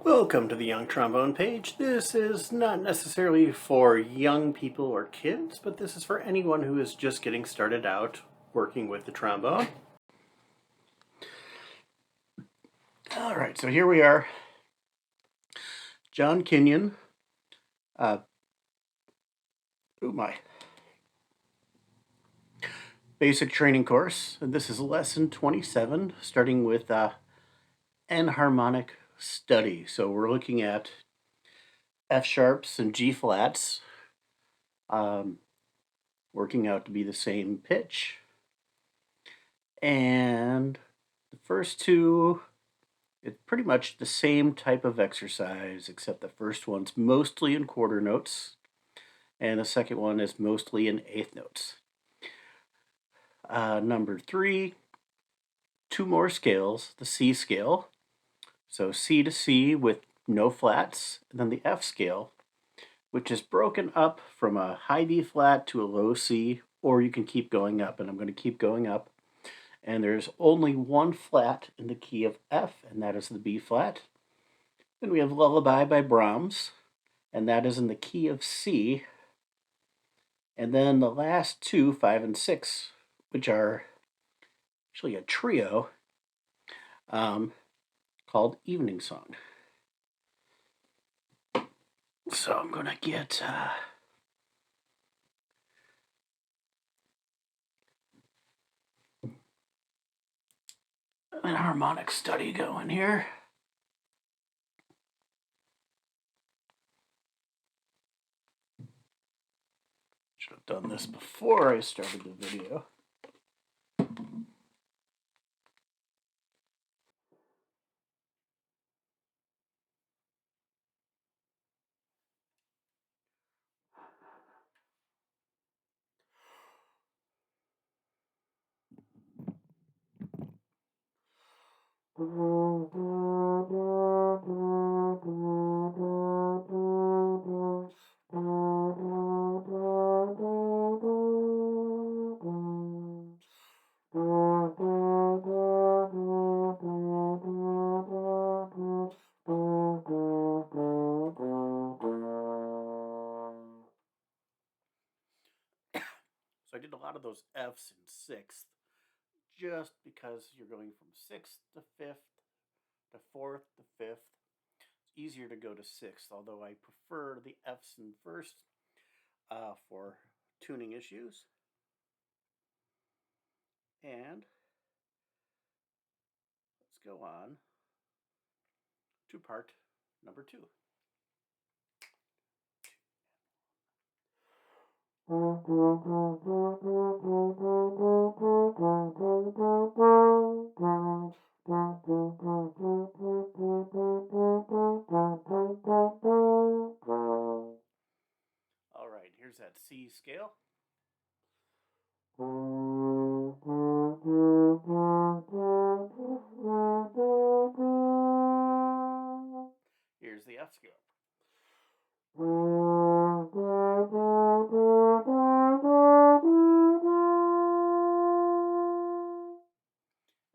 Welcome to the Young Trombone page. This is not necessarily for young people or kids, but this is for anyone who is just getting started out working with the trombone. All right, so here we are. John Kenyon. Oh my. Basic training course. And this is lesson 27, starting with enharmonic study. So we're looking at F sharps and G flats, working out to be the same pitch. And the first two, it's pretty much the same type of exercise, except the first one's mostly in quarter notes, and the second one is mostly in eighth notes. Number 3, 2 more scales, the C scale, so C to C with no flats, and then the F scale, which is broken up from a high B flat to a low C, or you can keep going up, and I'm going to keep going up. And there's only one flat in the key of F, and that is the B flat. Then we have Lullaby by Brahms, and that is in the key of C. And then the last two, 5 and 6, which are actually a trio, called Evening Song. So I'm going to get an harmonic study going here. Should have done this before I started the video. So I did a lot of those Fs in sixth, just because you're going from sixth to fifth to fourth to fifth. It's easier to go to sixth, although I prefer the Fs in first for tuning issues. And let's go on to part number 2. All right, here's that C scale. Here's the F scale.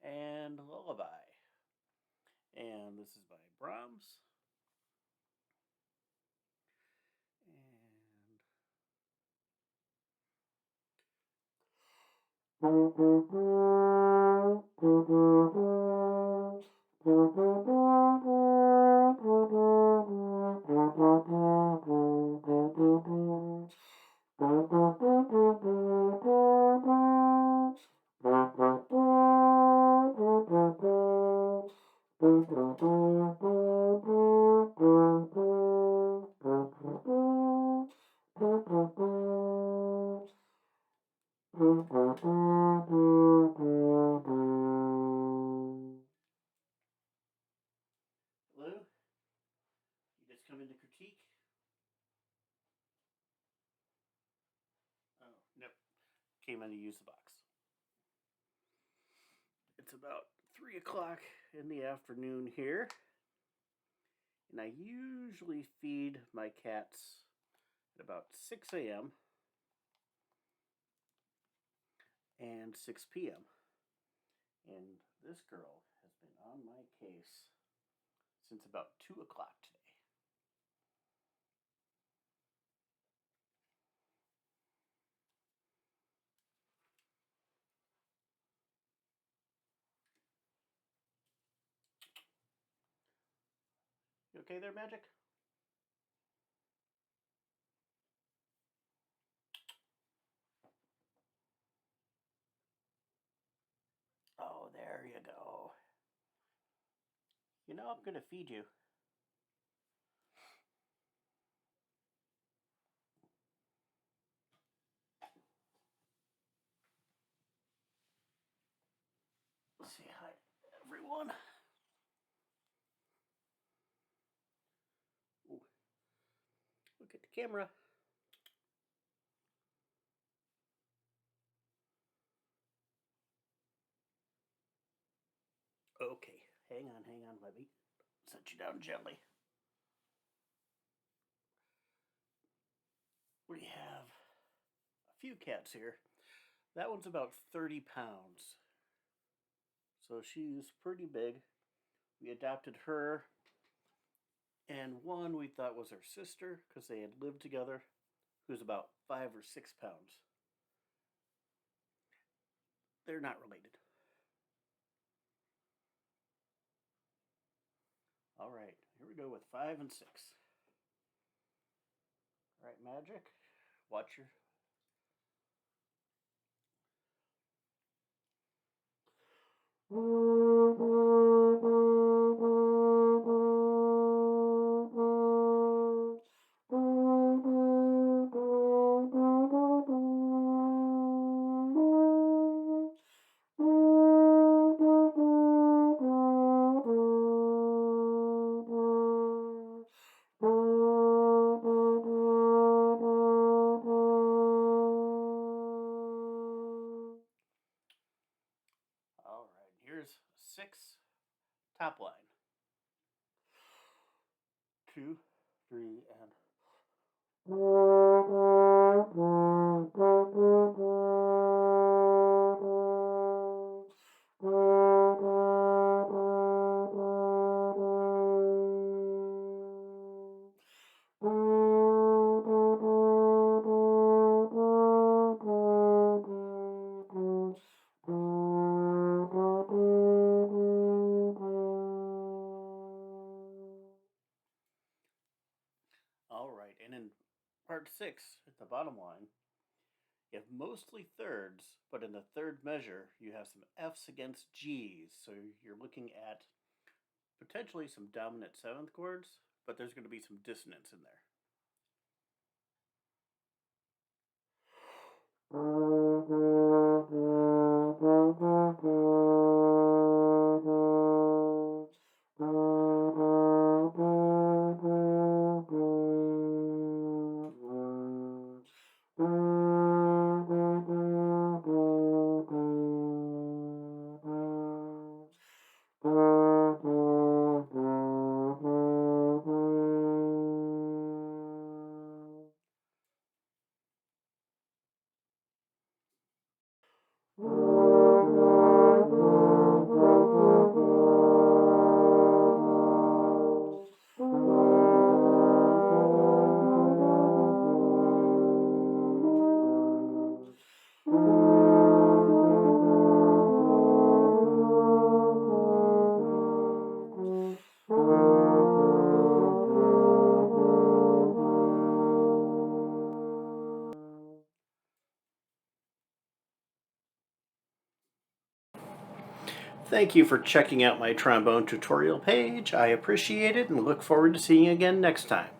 And Lullaby. And this is by Brahms. Hello? You just come in to critique? Oh, nope. Came in to use the box. It's about 3 o'clock in the afternoon here. And I usually feed my cats at about 6 a.m. and 6 p.m. And this girl has been on my case since about 2 o'clock today. You okay there, Magic? Oh, there you go. You know I'm gonna feed you. Say hi, everyone. Ooh. Look at the camera. Okay, hang on, let me set you down gently. We have a few cats here. That one's about 30 pounds. So she's pretty big. We adopted her, and one we thought was her sister because they had lived together, who's about 5 or 6 pounds. They're not related. All right, here we go with 5 and 6. All right, Magic, watch your. All right, here's 6 top line. 2, 3, and. All right, and in part 6, at the bottom line, you have mostly thirds, but in the third measure, you have some Fs against Gs. So you're looking at potentially some dominant 7th chords, but there's going to be some dissonance in there. Thank you for checking out my trombone tutorial page. I appreciate it and look forward to seeing you again next time.